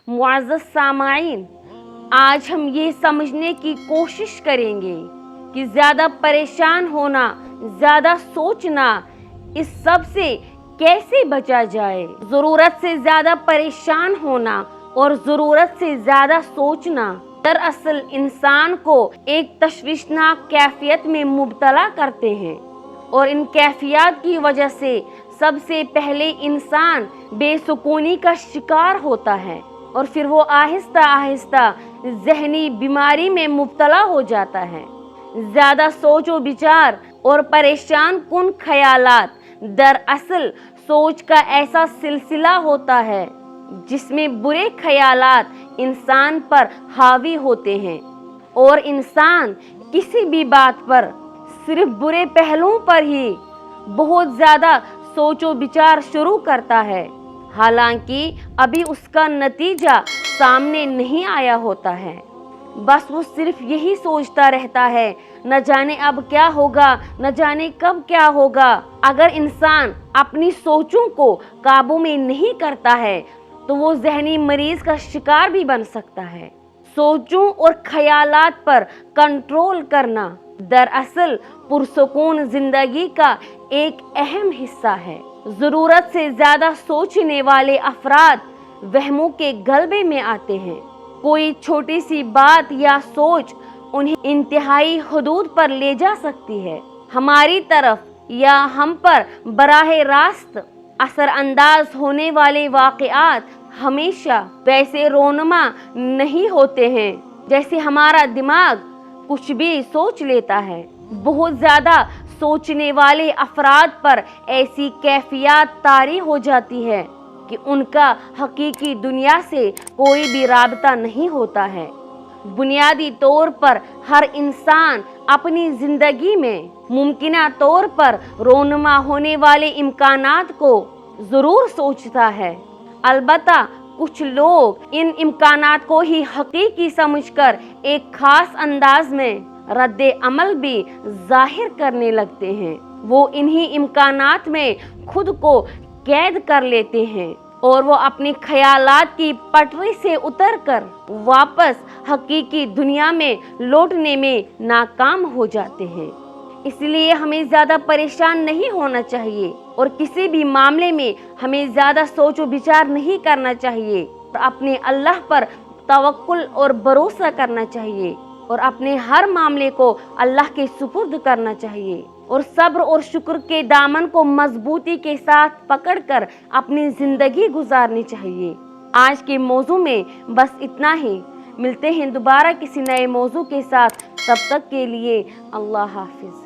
मुअज़्ज़ज़ सामाईन, आज हम ये समझने की कोशिश करेंगे कि ज़्यादा परेशान होना, ज़्यादा सोचना, इस सब से कैसे बचा जाए। ज़रूरत से ज़्यादा परेशान होना और ज़रूरत से ज़्यादा सोचना दरअसल इंसान को एक तशवीशनाक कैफियत में मुब्तला करते हैं, और इन कैफियत की वजह से सबसे पहले इंसान बेसुकूनी का शिकार होता है और फिर वो आहिस्ता आहिस्ता ज़हनी बीमारी में मुब्तला हो जाता है। ज़्यादा सोचो विचार और परेशान कुन ख्यालात दरअसल सोच का ऐसा सिलसिला होता है जिसमें बुरे ख्यालात इंसान पर हावी होते हैं, और इंसान किसी भी बात पर सिर्फ बुरे पहलुओं पर ही बहुत ज़्यादा सोचो विचार शुरू करता है, हालांकि अभी उसका नतीजा सामने नहीं आया होता है। बस वो सिर्फ यही सोचता रहता है, न जाने अब क्या होगा, न जाने कब क्या होगा। अगर इंसान अपनी सोचों को काबू में नहीं करता है तो वो ज़हनी मरीज का शिकार भी बन सकता है। सोचों और ख्यालात पर कंट्रोल करना दरअसल पुरसुकून जिंदगी का एक अहम हिस्सा है। ज़रूरत से ज़्यादा सोचने वाले अफराद वहमों के गलबे में आते हैं। कोई छोटी सी बात या सोच उन्हें इंतहाई हुदूद पर ले जा सकती है। हमारी तरफ या हम पर बराह रास्त असर अंदाज होने वाले वाक़यात हमेशा वैसे रोनमा नहीं होते हैं जैसे हमारा दिमाग कुछ भी सोच लेता है। बहुत ज़्यादा सोचने वाले अफराद पर ऐसी कैफियत तारी हो जाती है कि उनका हकीकी दुनिया से कोई भी राबता नहीं होता है। बुनियादी तौर पर हर इंसान अपनी ज़िंदगी में मुमकिना तौर पर रोनमा होने वाले इम्कानात को ज़रूर सोचता है, अलबत्ता कुछ लोग इन इम्कानात को ही हकीकी समझकर एक ख़ास अंदाज में रद्द अमल भी ज़ाहिर करने लगते हैं। वो इन्हीं इम्कानात में खुद को कैद कर लेते हैं और वो अपने ख्यालात की पटरी से उतरकर वापस हकीकी दुनिया में लौटने में नाकाम हो जाते हैं। इसलिए हमें ज़्यादा परेशान नहीं होना चाहिए और किसी भी मामले में हमें ज़्यादा सोचो विचार नहीं करना चाहिए और अपने अल्लाह पर तवक्कुल और भरोसा करना चाहिए और अपने हर मामले को अल्लाह के सुपुर्द करना चाहिए और सब्र और शुक्र के दामन को मजबूती के साथ पकड़कर अपनी ज़िंदगी गुजारनी चाहिए। आज के मौजू में बस इतना ही। मिलते हैं दोबारा किसी नए मौजू के साथ। तब तक के लिए अल्लाह हाफिज़।